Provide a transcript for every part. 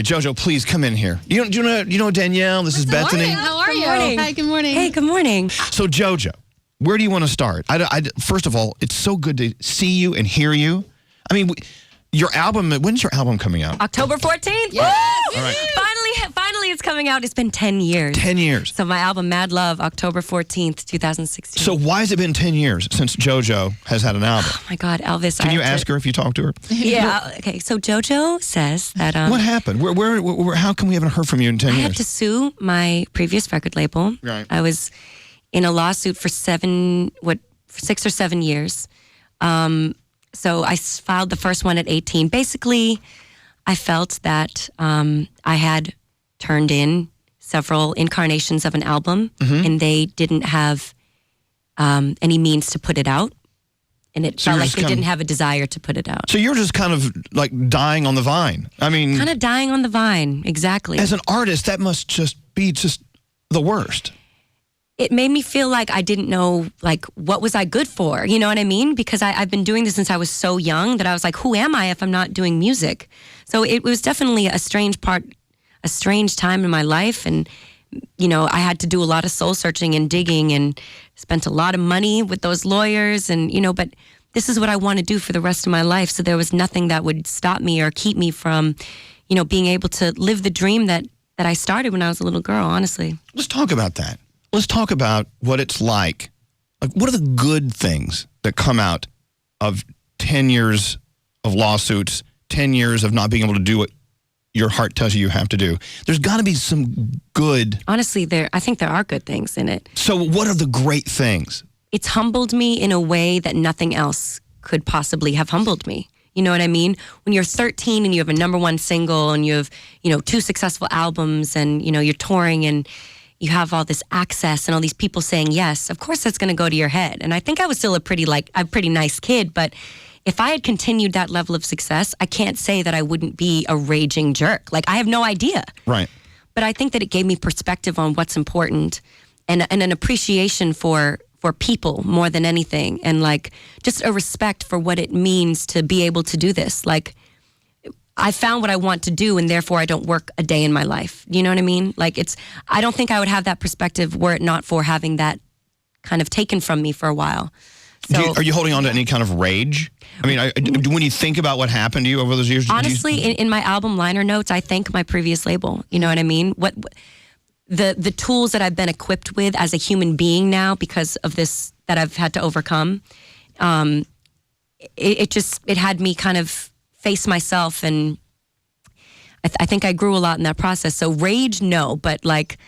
JoJo, please come in here. Do you know Danielle? This is Bethany. How are you? Good morning. Hi, good morning. Hey, good morning. So JoJo, where do you want to start? First of all, it's so good to see you and hear you. I mean, your album, when's your album coming out? October 14th. Yes. All right. Finally it's coming out. It's been 10 years. 10 years. So my album, Mad Love, October 14th, 2016. So why has it been 10 years since JoJo has had an album? Oh my God, Elvis. Can you ask her if you talked to her? Yeah. Okay. So JoJo says that. What happened? How come we haven't heard from you in 10 I years? had to sue my previous record label. Right. I was in a lawsuit for 6 or 7 years. So I filed the first one at 18. Basically, I felt that I had turned in several incarnations of an album, and they didn't have any means to put it out. And it felt like they didn't have a desire to put it out. So you're just kind of like dying on the vine. I mean, kind of dying on the vine, exactly. As an artist, that must just be the worst. It made me feel like I didn't know, like, what was I good for? You know what I mean? Because I've been doing this since I was so young that I was like, who am I if I'm not doing music? So it was definitely a strange time in my life. And, you know, I had to do a lot of soul searching and digging and spent a lot of money with those lawyers. And, you know, but this is what I want to do for the rest of my life. So there was nothing that would stop me or keep me from, you know, being able to live the dream that I started when I was a little girl, honestly. Let's talk about that. Let's talk about what it's like. Like, what are the good things that come out of 10 years of lawsuits, 10 years of not being able to do what your heart tells you have to do? There's got to be some good. Honestly, I think there are good things in it. So what are the great things? It's humbled me in a way that nothing else could possibly have humbled me. You know what I mean? When you're 13 and you have a #1 single and you have, you know, 2 successful albums and, you know, you're touring and you have all this access and all these people saying yes, of course that's going to go to your head. And I think I was still a pretty nice kid, but if I had continued that level of success, I can't say that I wouldn't be a raging jerk. Like, I have no idea. Right. But I think that it gave me perspective on what's important and an appreciation for people more than anything, and like just a respect for what it means to be able to do this. Like, I found what I want to do, and therefore I don't work a day in my life. You know what I mean? Like, I don't think I would have that perspective were it not for having that kind of taken from me for a while. So, are you holding on to any kind of rage? I mean, when you think about what happened to you over those years? Honestly, in my album liner notes, I thank my previous label. You know what I mean? The tools that I've been equipped with as a human being now because of this that I've had to overcome, it had me kind of face myself, and I think I grew a lot in that process. So rage, no, but like,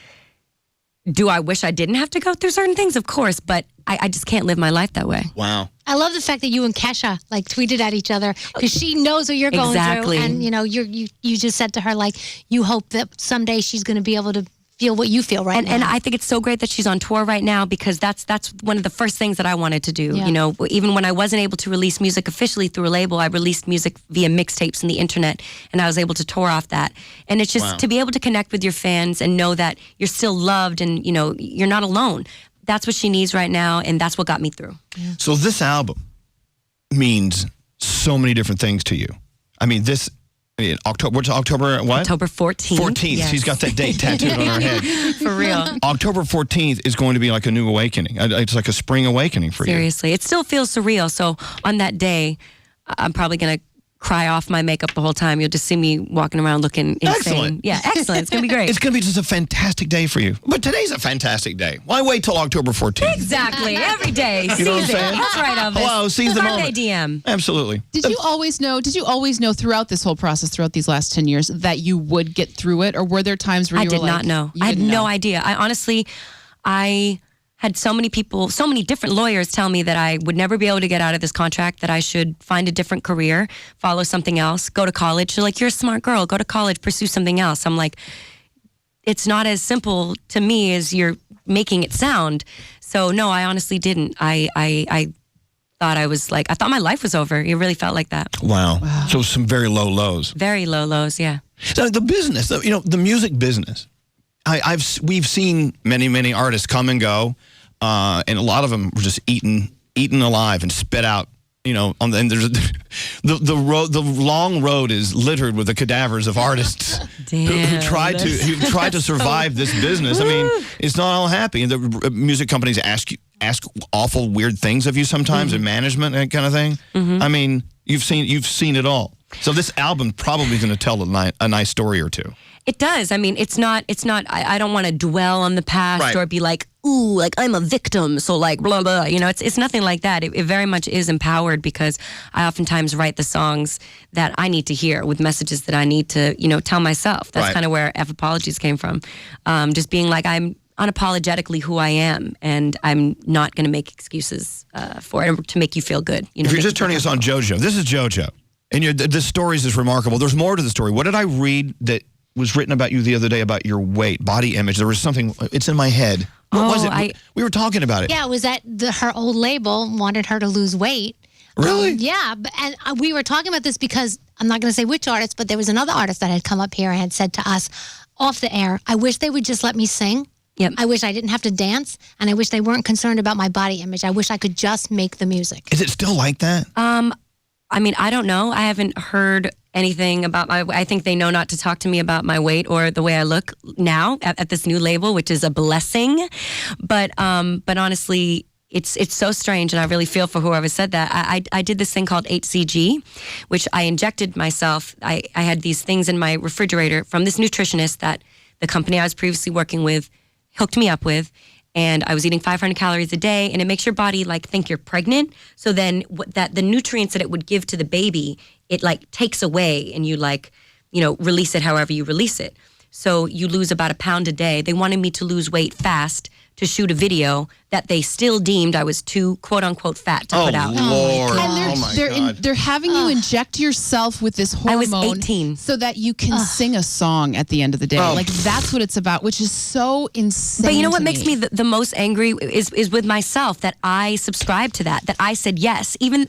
do I wish I didn't have to go through certain things? Of course, but I just can't live my life that way. Wow. I love the fact that you and Kesha like tweeted at each other because she knows what you're going through, and you know you just said to her like you hope that someday she's going to be able to feel what you feel now. And I think it's so great that she's on tour right now because that's one of the first things that I wanted to do. Yeah. You know, even when I wasn't able to release music officially through a label, I released music via mixtapes and the internet, and I was able to tour off that. And it's just to be able to connect with your fans and know that you're still loved and, you know, you're not alone. That's what she needs right now, and that's what got me through. Yeah. So this album means so many different things to you. I mean, October what? October 14th. 14th. Yes. She's got that date tattooed on her head. For real. October 14th is going to be like a new awakening. It's like a spring awakening for you. Seriously. It still feels surreal. So on that day, I'm probably going to cry off my makeup the whole time. You'll just see me walking around looking insane. Excellent. Yeah, excellent. It's going to be great. It's going to be just a fantastic day for you. But today's a fantastic day. Why wait till October 14th? Exactly. Every day. You know what I'm Seize it. saying? That's right, Elvis. Hello, seize the Birthday moment. DM. Absolutely. Did you always know throughout this whole process, throughout these last 10 years, that you would get through it? Or were there times where you were like... I did not know. I had no idea. I had so many people, so many different lawyers tell me that I would never be able to get out of this contract, that I should find a different career, follow something else, go to college. They're like, you're a smart girl, go to college, pursue something else. I'm like, it's not as simple to me as you're making it sound. So no, I honestly didn't. I thought my life was over. It really felt like that. Wow. So some very low lows. Very low lows, yeah. So the business, you know, the music business, we've seen many artists come and go, and a lot of them were just eaten alive and spit out you know, and there's the long road is littered with the cadavers of artists who tried to survive this business. I mean, it's not all happy. And the music companies ask awful weird things of you sometimes, and management and that kind of thing. I mean, you've seen it all. So this album probably is going to tell a nice story or two. It does. I mean, it's not. I don't want to dwell on the past or be like, ooh, like I'm a victim. So like blah blah. You know, it's nothing like that. It very much is empowered because I oftentimes write the songs that I need to hear with messages that I need to, you know, tell myself. That's kind of where F Apologies came from. Just being like, I'm unapologetically who I am, and I'm not going to make excuses for it to make you feel good. You know, if you're just turning us on JoJo, this is JoJo, and the stories is remarkable. There's more to the story. What did I read that was written about you the other day about your weight, body image? There was something, it's in my head. What was it? We were talking about it. Yeah, it was that her old label wanted her to lose weight. Really? Yeah, and we were talking about this because, I'm not going to say which artist, but there was another artist that had come up here and had said to us off the air, I wish they would just let me sing. Yep. I wish I didn't have to dance, and I wish they weren't concerned about my body image. I wish I could just make the music. Is it still like that? I mean, I don't know. I haven't heard anything about I think they know not to talk to me about my weight or the way I look now at this new label, which is a blessing. But honestly, it's so strange, and I really feel for whoever said that. I did this thing called HCG, which I injected myself. I had these things in my refrigerator from this nutritionist that the company I was previously working with hooked me up with. And I was eating 500 calories a day, and it makes your body like think you're pregnant. So then that the nutrients that it would give to the baby, it like takes away, and you like, you know, release it however you release it. So you lose about 1 pound a day. They wanted me to lose weight fast to shoot a video that they still deemed I was too quote unquote fat to put out. Lord. And they're having you inject yourself with this hormone. I was 18. So that you can sing a song at the end of the day. Like that's what it's about, which is so insane. But you know what makes me the most angry is with myself, that I subscribed to that I said yes. Even,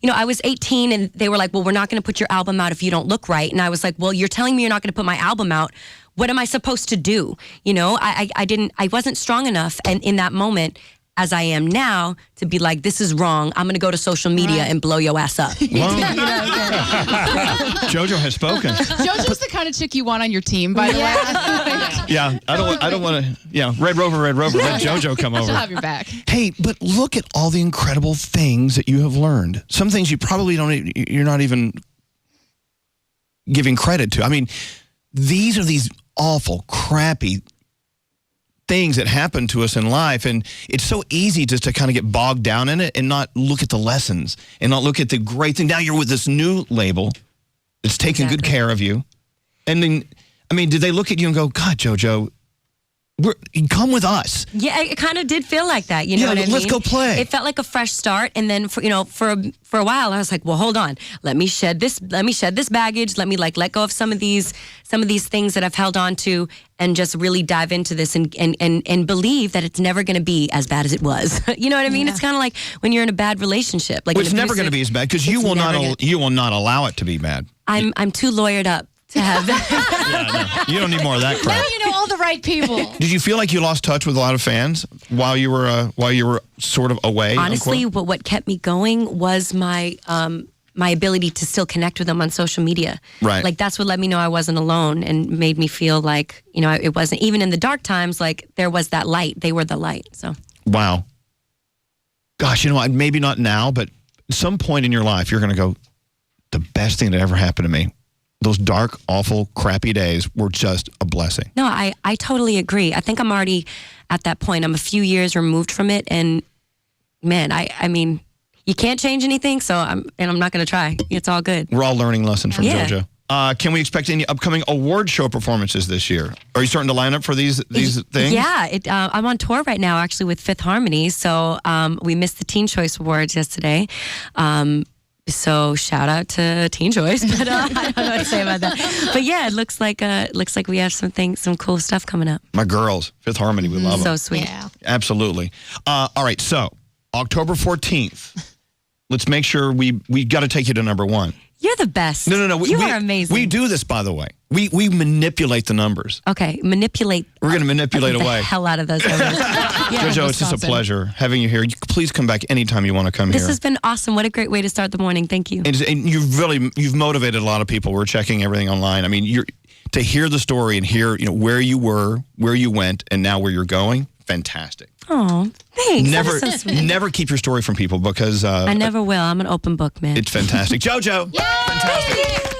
you know, I was 18 and they were like, well, we're not going to put your album out if you don't look right. And I was like, well, you're telling me you're not going to put my album out. What am I supposed to do? You know, I wasn't strong enough and in that moment as I am now to be like, this is wrong. I'm going to go to social media and blow your ass up. JoJo has spoken. JoJo's the kind of chick you want on your team, by the way. Yeah, I don't want to. Yeah, Red Rover, let JoJo come over. She'll have your back. Hey, but look at all the incredible things that you have learned. Some things you probably you're not even giving credit to. I mean, these are these awful, crappy things that happen to us in life, and it's so easy just to kind of get bogged down in it and not look at the lessons and not look at the great thing. Now you're with this new label that's taking good care of you. And then, I mean, did they look at you and go, God, JoJo, come with us? Yeah, it kind of did feel like that. You know what I mean? Let's go play. It felt like a fresh start, and then for a while, I was like, well, hold on, let me shed this baggage. Let me like let go of some of these things that I've held on to, and just really dive into this and believe that it's never going to be as bad as it was. You know what I mean? Yeah. It's kind of like when you're in a bad relationship. Like it's never going to be as bad because you will not allow it to be bad. I'm too lawyered up to have that. You don't need more of that crap. Now you know all the right people. Did you feel like you lost touch with a lot of fans while you were sort of away? Honestly, what kept me going was my ability to still connect with them on social media. Right. Like that's what let me know I wasn't alone and made me feel like, you know, it wasn't even in the dark times. Like there was that light. They were the light. So. Wow. Gosh, you know, maybe not now, but at some point in your life, you're going to go, the best thing that ever happened to me. Those dark, awful, crappy days were just a blessing. No, I totally agree. I think I'm already at that point. I'm a few years removed from it. And man, I mean, you can't change anything. So I'm not going to try. It's all good. We're all learning lessons from JoJo. Can we expect any upcoming award show performances this year? Are you starting to line up for these things? Yeah, I'm on tour right now actually with Fifth Harmony. So we missed the Teen Choice Awards yesterday. So shout out to Teen Choice, but I don't know what to say about that. But yeah, it looks like we have some cool stuff coming up. My girls, Fifth Harmony, we love them. So sweet. Yeah. Absolutely. All right, so October 14th. Let's make sure we got to take you to number one. You're the best. No. You are amazing. We do this, by the way. We manipulate the numbers. Okay, manipulate. We're going to manipulate the away. hell out of those numbers. JoJo, it's just a pleasure having you here. Please come back anytime you want to come here. This has been awesome. What a great way to start the morning. Thank you. And you've motivated a lot of people. We're checking everything online. I mean, to hear the story and hear where you were, where you went, and now where you're going. Fantastic. Oh, thanks. Never keep your story from people because I never will. I'm an open book, man. It's fantastic. JoJo. Yay! Fantastic.